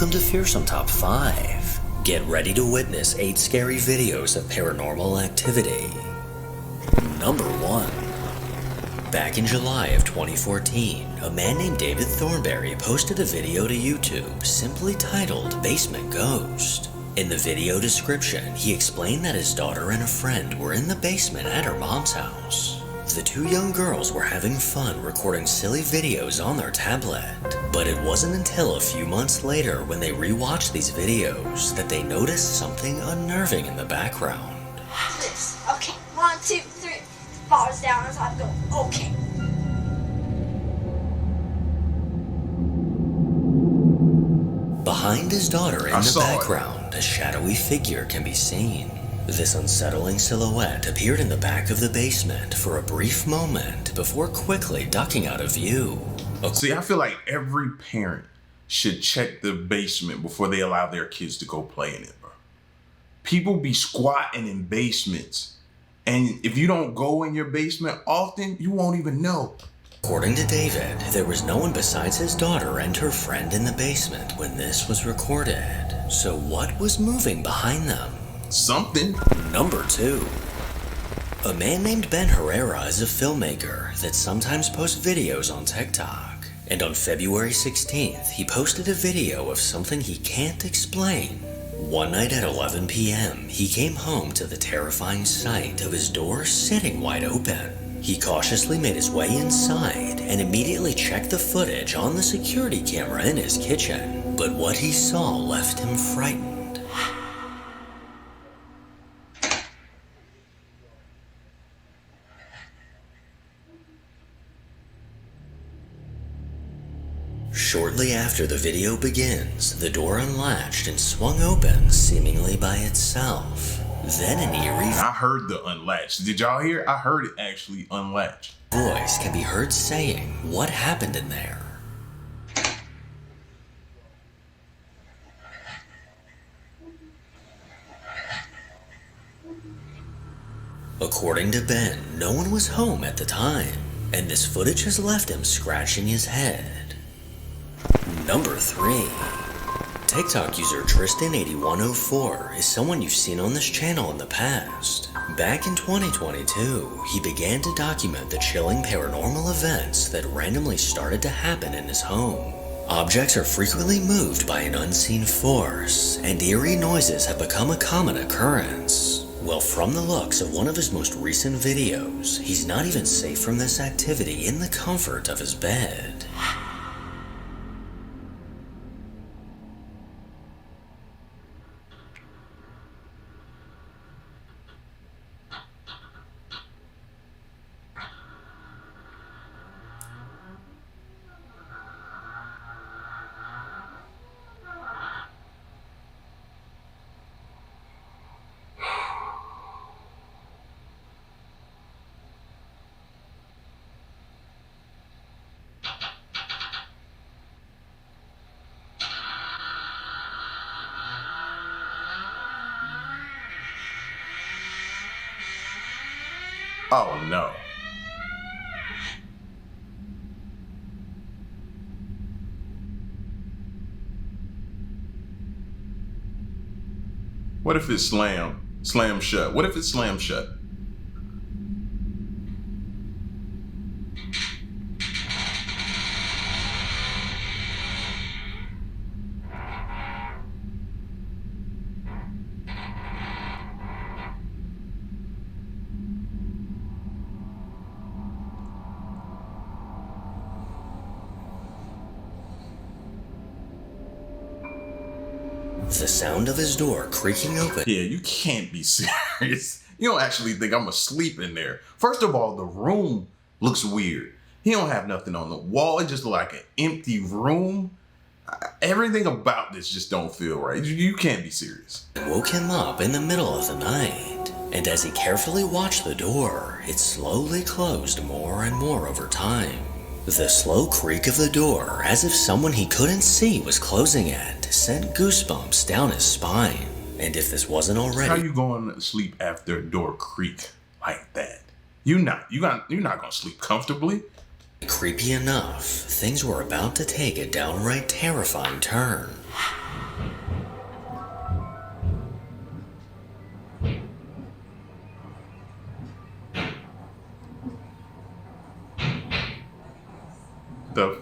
Welcome to Fearsome Top 5. Get ready to witness 8 scary videos of paranormal activity. Number 1. Back in July of 2014, a man named David Thornberry posted a video to YouTube simply titled Basement Ghost. In the video description, he explained that his daughter and a friend were in the basement at her mom's house. The 2 young girls were having fun recording silly videos on their tablet, but it wasn't until a few months later when they rewatched these videos that they noticed something unnerving in the background. This. Okay. 1, 2, 3. Falls down as I go. Okay. Behind his daughter in the background, a shadowy figure can be seen. This unsettling silhouette appeared in the back of the basement for a brief moment before quickly ducking out of view. See, I feel like every parent should check the basement before they allow their kids to go play in it, bro. People be squatting in basements, and if you don't go in your basement often, you won't even know. According to David, there was no one besides his daughter and her friend in the basement when this was recorded. So what was moving behind them? Something. Number 2. A man named Ben Herrera is a filmmaker that sometimes posts videos on TikTok. And on February 16th, he posted a video of something he can't explain. One night at 11 p.m., he came home to the terrifying sight of his door sitting wide open. He cautiously made his way inside and immediately checked the footage on the security camera in his kitchen. But what he saw left him frightened. Shortly after the video begins, the door unlatched and swung open seemingly by itself. Then an eerie I heard the unlatched. Did y'all hear? I heard it actually unlatched. Voice can be heard saying, "What happened in there?" According to Ben, no one was home at the time, and this footage has left him scratching his head. Number 3. TikTok user Tristan8104 is someone you've seen on this channel in the past. Back in 2022, he began to document the chilling paranormal events that randomly started to happen in his home. Objects are frequently moved by an unseen force, and eerie noises have become a common occurrence. Well, from the looks of one of his most recent videos, he's not even safe from this activity in the comfort of his bed. Oh no. What if it's slam shut? What if it's slam shut? The sound of his door creaking open. Yeah, you can't be serious. You don't actually think I'm asleep in there. First of all, the room looks weird. He don't have nothing on the wall. It just looks like an empty room. Everything about this just don't feel right. You can't be serious. Woke him up in the middle of the night. And as he carefully watched the door, it slowly closed more and more over time. The slow creak of the door, as if someone he couldn't see was closing it, sent goosebumps down his spine. And if this wasn't already... How you going to sleep after a door creak like that? You're not gonna sleep comfortably. Creepy enough, things were about to take a downright terrifying turn. The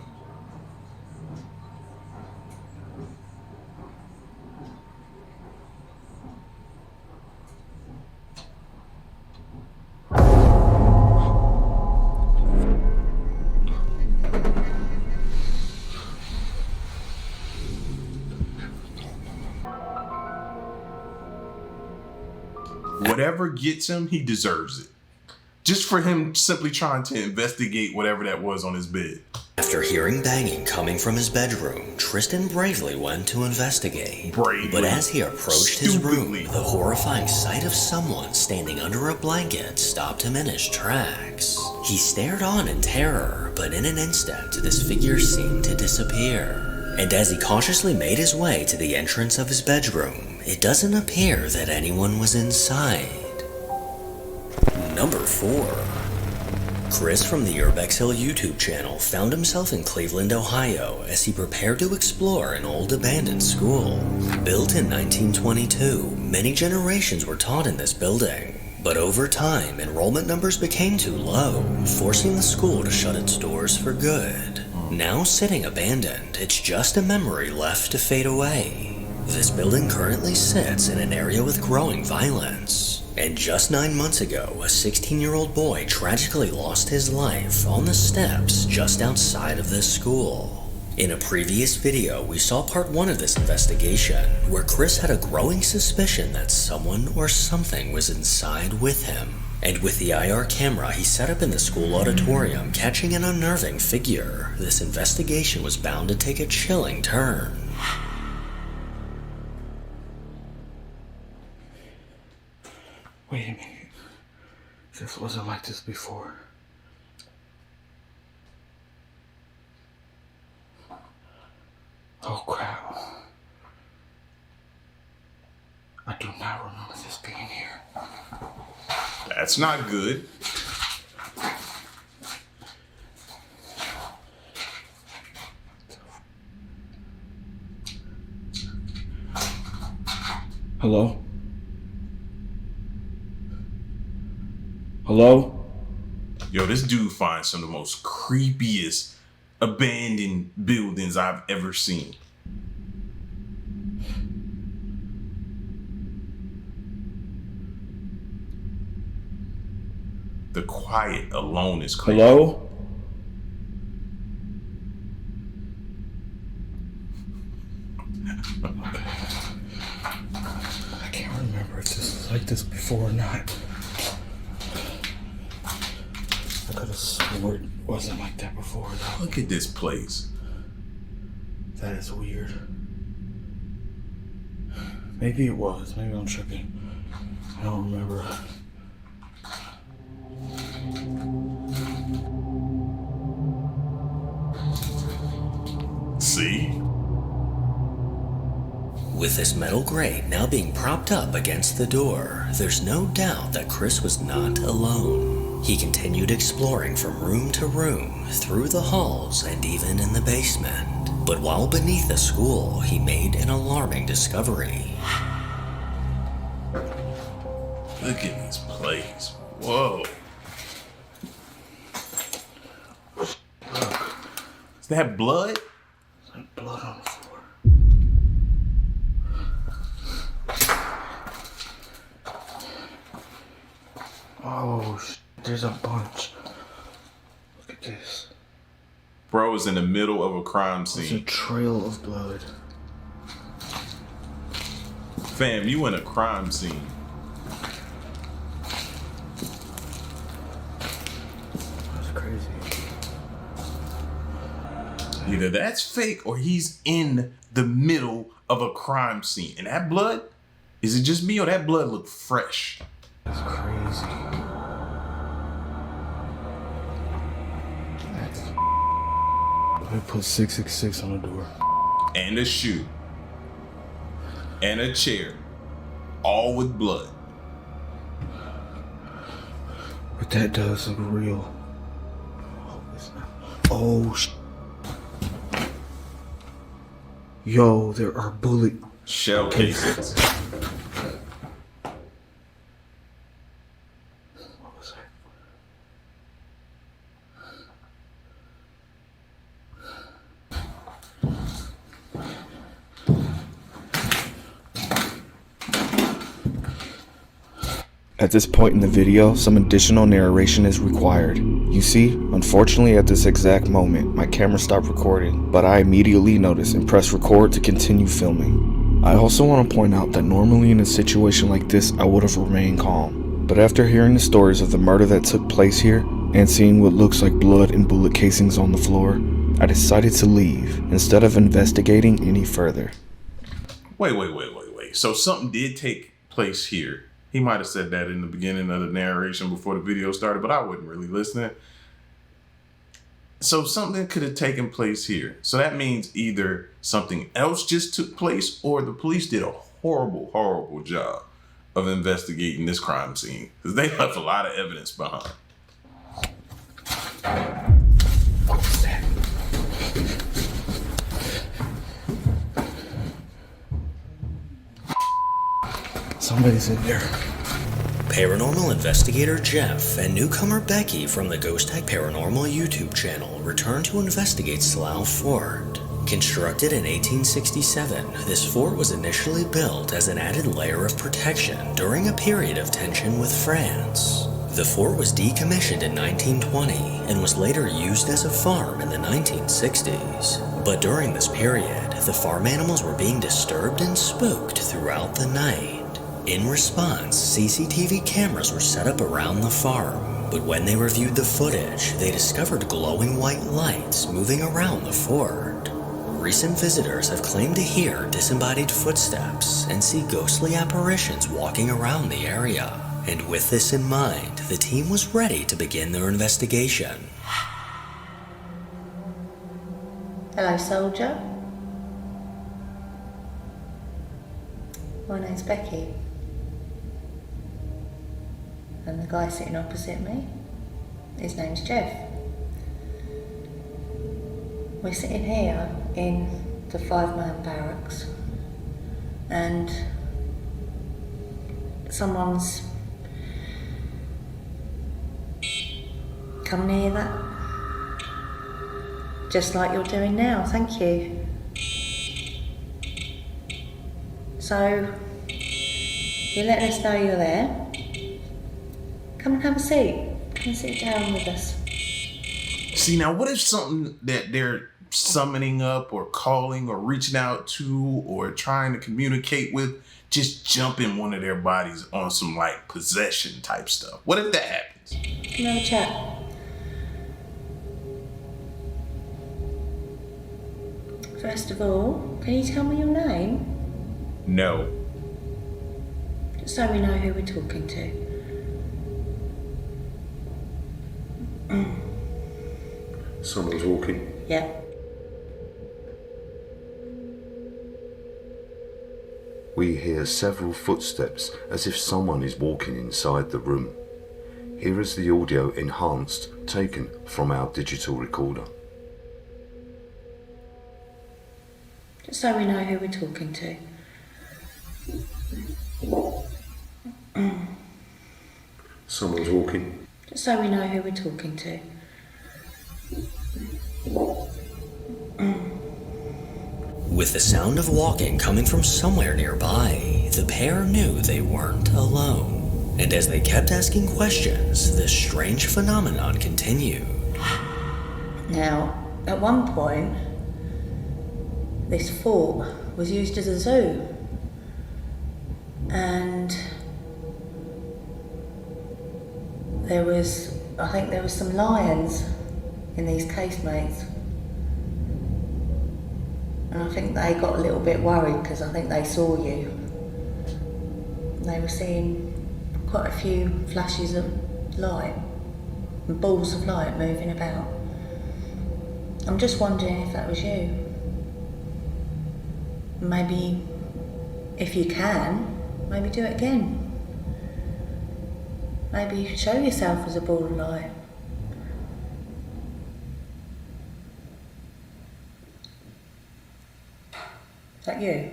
whatever gets him, he deserves it. Just for him simply trying to investigate whatever that was on his bed. After hearing banging coming from his bedroom, Tristan bravely went to investigate. Bravely. But as he approached his room, Stupidly. the horrifying sight of someone standing under a blanket stopped him in his tracks. He stared on in terror, but in an instant, this figure seemed to disappear. And as he cautiously made his way to the entrance of his bedroom, it doesn't appear that anyone was inside. Number 4. Chris from the Urbex Hill YouTube channel found himself in Cleveland, Ohio as he prepared to explore an old abandoned school. Built in 1922, many generations were taught in this building. But over time, enrollment numbers became too low, forcing the school to shut its doors for good. Now sitting abandoned, it's just a memory left to fade away. This building currently sits in an area with growing violence. And just 9 months ago, a 16-year-old boy tragically lost his life on the steps just outside of this school. In a previous video, we saw part 1 of this investigation, where Chris had a growing suspicion that someone or something was inside with him. And with the IR camera he set up in the school auditorium catching an unnerving figure, this investigation was bound to take a chilling turn. Wait a minute. This wasn't like this before. Oh crap. I do not remember this being here. That's not good. Hello? Hello? Yo, this dude finds some of the most creepiest abandoned buildings I've ever seen. The quiet alone is creepy. Hello? I can't remember if this was like this before or not. I could have sworn it wasn't like that before though. Look at this place. That is weird. Maybe it was. Maybe I'm tripping. I don't remember. See? With this metal grate now being propped up against the door, there's no doubt that Chris was not alone. He continued exploring from room to room, through the halls, and even in the basement. But while beneath the school, he made an alarming discovery. Look at this place. Whoa. Is that blood? There's like blood on the floor. Oh, there's a bunch. Look at this. Bro is in the middle of a crime There's a scene. trail of blood. Fam, you in a crime scene. That's crazy. Either that's fake or he's in the middle of a crime scene. And that blood, is it just me or that blood look fresh? That's crazy. I put 666 on the door. And a shoe. And a chair. All with blood. But that does look real. Oh, it's not. Oh, yo, there are bullet. Shell casings. What was that? At this point in the video, some additional narration is required. You see, unfortunately at this exact moment, my camera stopped recording, but I immediately noticed and pressed record to continue filming. I also want to point out that normally in a situation like this, I would have remained calm. But after hearing the stories of the murder that took place here, and seeing what looks like blood and bullet casings on the floor, I decided to leave instead of investigating any further. Wait. So something did take place here. He might have said that in the beginning of the narration before the video started, but I wasn't really listening. So something could have taken place here. So that means either something else just took place or the police did a horrible job of investigating this crime scene, because they left a lot of evidence behind. What's that? Somebody's in there. Paranormal investigator Jeff and newcomer Becky from the Ghost Tech Paranormal YouTube channel returned to investigate Slough Fort. Constructed in 1867, this fort was initially built as an added layer of protection during a period of tension with France. The fort was decommissioned in 1920 and was later used as a farm in the 1960s. But during this period, the farm animals were being disturbed and spooked throughout the night. In response, CCTV cameras were set up around the farm, but when they reviewed the footage, they discovered glowing white lights moving around the fort. Recent visitors have claimed to hear disembodied footsteps and see ghostly apparitions walking around the area. And with this in mind, the team was ready to begin their investigation. Hello, soldier. My name's Becky. And the guy sitting opposite me, his name's Jeff. We're sitting here in the 5-man barracks and someone's come near that, just like you're doing now. Thank you. So, you're letting us know you're there. Come and have a seat. Come and sit down with us. See, now what if something that they're summoning up or calling or reaching out to or trying to communicate with just jump in one of their bodies on some like possession type stuff? What if that happens? Come have a chat. First of all, can you tell me your name? No. Just so we know who we're talking to. Someone's walking. Yeah. We hear several footsteps as if someone is walking inside the room. Here is the audio enhanced, taken from our digital recorder. Just so we know who we're talking to. Someone's walking. Just so we know who we're talking to. With the sound of walking coming from somewhere nearby, the pair knew they weren't alone. And as they kept asking questions, this strange phenomenon continued. Now, at one point, this fort was used as a zoo. And I think there was some lions in these casemates. And I think they got a little bit worried because I think they saw you. They were seeing quite a few flashes of light and balls of light moving about. I'm just wondering if that was you. Maybe, if you can, maybe do it again. Maybe show yourself as a ball of light. Is that you?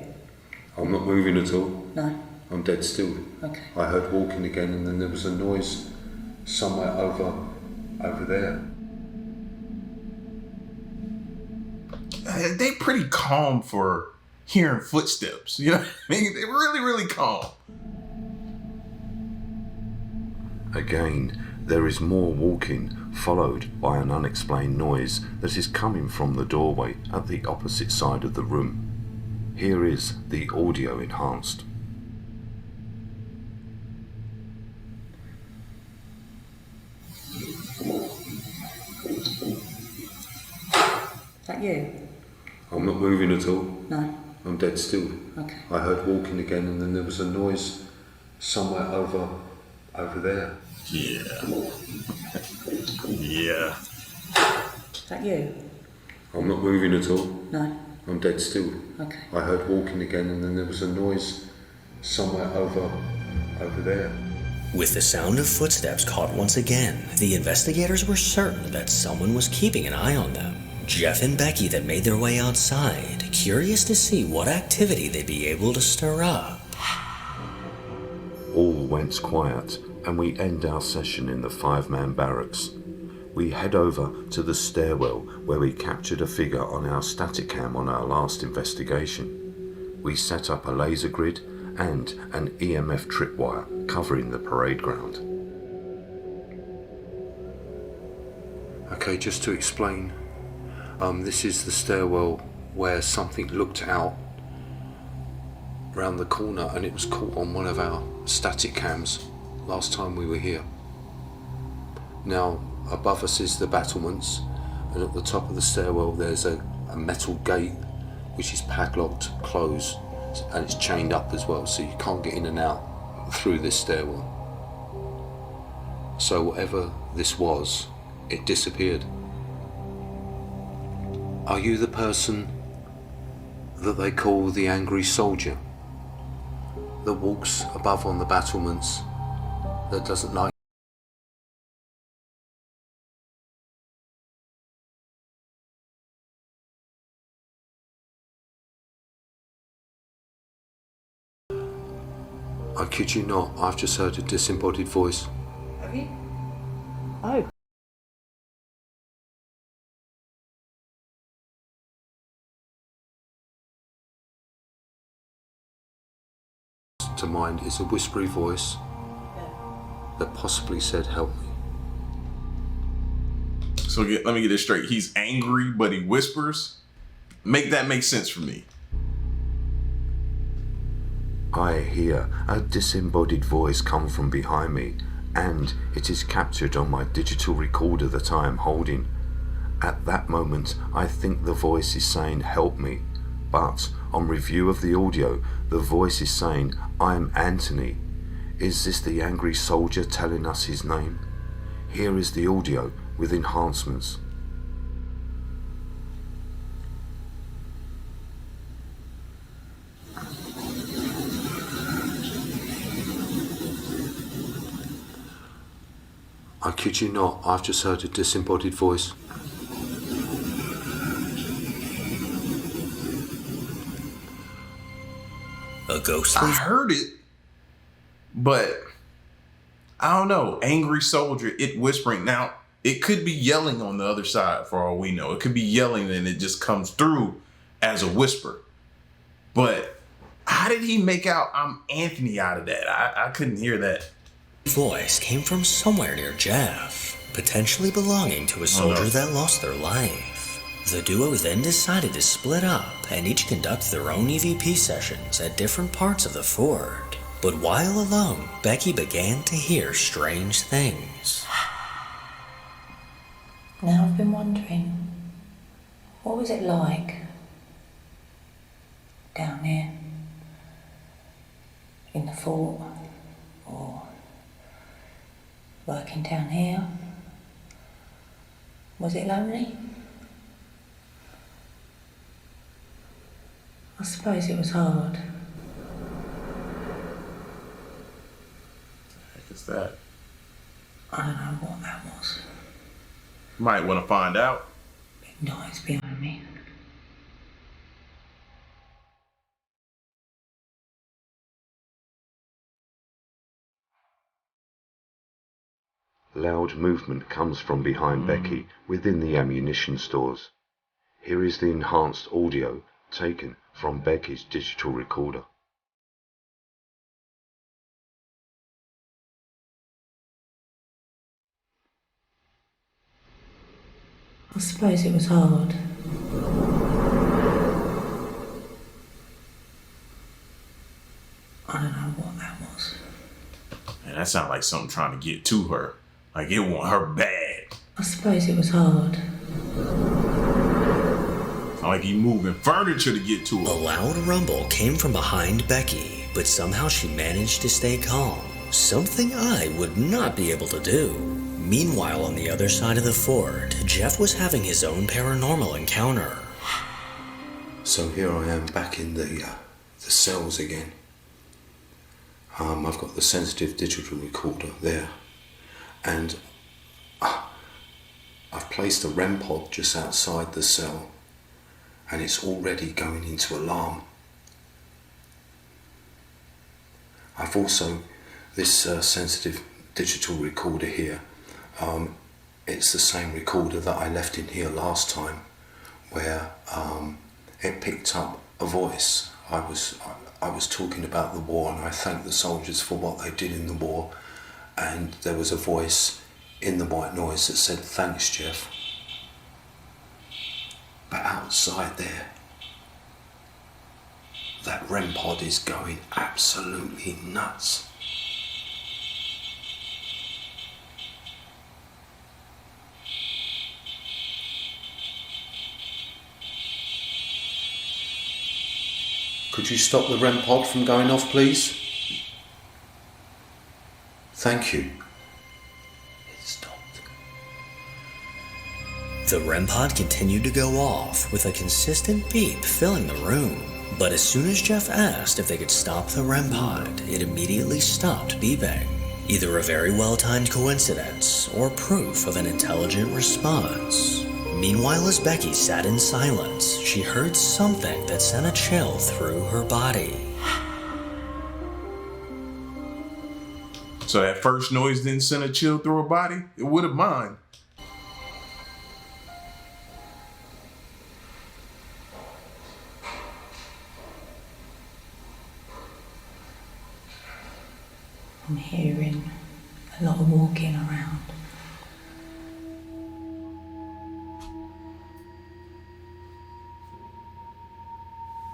I'm not moving at all. No? I'm dead still. Okay. I heard walking again and then there was a noise somewhere over there. They pretty calm for hearing footsteps. You know what I mean? They're really calm. Again, there is more walking, followed by an unexplained noise that is coming from the doorway at the opposite side of the room. Here is the audio enhanced. Is that you? I'm not moving at all. No. I'm dead still. Okay. I heard walking again, and then there was a noise somewhere over there. Yeah. Yeah. Is that you? I'm not moving at all. No. I'm dead still. Okay. I heard walking again, and then there was a noise somewhere over there. With the sound of footsteps caught once again, the investigators were certain that someone was keeping an eye on them. Jeff and Becky then made their way outside, curious to see what activity they'd be able to stir up. All went quiet, and we end our session in the 5-man barracks. We head over to the stairwell where we captured a figure on our static cam on our last investigation. We set up a laser grid and an EMF tripwire covering the parade ground. Okay, just to explain, this is the stairwell where something looked out round the corner, and it was caught on one of our static cams last time we were here. Now, above us is the battlements, and at the top of the stairwell there's a metal gate which is padlocked closed, and it's chained up as well, so you can't get in and out through this stairwell. So whatever this was, it disappeared. Are you the person that they call the Angry Soldier, that walks above on the battlements, that doesn't like I kid you not, I've just heard a disembodied voice. Have you? Oh. To mind is a whispery voice that possibly said, "Help me." So let me get this straight. He's angry, but he whispers. Make that make sense for me. I hear a disembodied voice come from behind me, and it is captured on my digital recorder that I am holding. At that moment, I think the voice is saying, "Help me," but on review of the audio, the voice is saying, "I'm Anthony." Is this the Angry Soldier telling us his name? Here is the audio with enhancements. I kid you not, I've just heard a disembodied voice. A ghostly I heard it, but I don't know. Angry Soldier, it whispering. Now, it could be yelling on the other side for all we know. It could be yelling and it just comes through as a whisper. But how did he make out "I'm Anthony" out of that? I couldn't hear that. voice came from somewhere near Jeff, potentially belonging to a soldier that lost their life. The duo then decided to split up and each conduct their own EVP sessions at different parts of the fort. But while alone, Becky began to hear strange things. Now I've been wondering, what was it like down here in the fort, or working down here? Was it lonely? I suppose it was hard. Heck is that? I don't know what that was. Might want to find out. Big noise behind me. Loud movement comes from behind Becky within the ammunition stores. Here is the enhanced audio taken from Becky's digital recorder. I suppose it was hard. I don't know what that was. Man, that sounds like something trying to get to her. Like it want her bad. I suppose it was hard. Sound like he moving furniture to get to A her. loud rumble came from behind Becky, but somehow she managed to stay calm, something I would not be able to do. Meanwhile, on the other side of the fort, Jeff was having his own paranormal encounter. So here I am back in the cells again. I've got the sensitive digital recorder there, and I've placed a REM pod just outside the cell, and it's already going into alarm. I've also, this sensitive digital recorder here, it's the same recorder that I left in here last time, where it picked up a voice. I was talking about the war, and I thanked the soldiers for what they did in the war, and there was a voice in the white noise that said, "Thanks, Jeff." But outside there, that REM pod is going absolutely nuts. Could you stop the REM pod from going off, please? Thank you. It stopped. The REM pod continued to go off, with a consistent beep filling the room. But as soon as Jeff asked if they could stop the REM pod, it immediately stopped beeping. Either a very well-timed coincidence, or proof of an intelligent response. Meanwhile, as Becky sat in silence, she heard something that sent a chill through her body. So that first noise didn't send a chill through her body? It would have mine. I'm hearing a lot of walking around.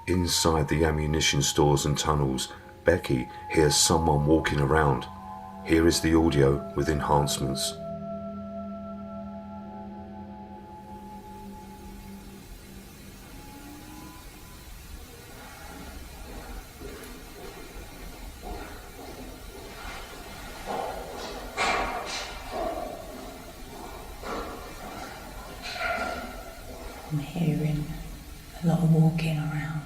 Inside the ammunition stores and tunnels, Becky hears someone walking around. Here is the audio with enhancements. I'm hearing a lot of walking around.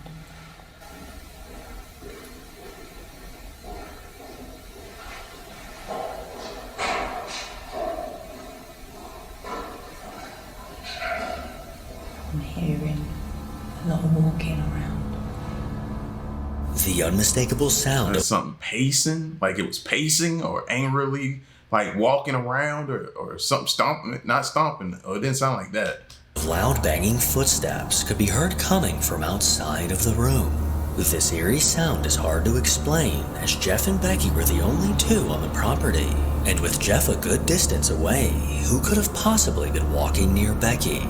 I'm hearing a lot of walking around. The unmistakable sound There's of something pacing, like it was pacing or angrily like walking around or something stomping, not stomping. Oh, it didn't sound like that. loud banging footsteps could be heard coming from outside of the room. This eerie sound is hard to explain, as Jeff and Becky were the only two on the property. And with Jeff a good distance away, who could have possibly been walking near Becky?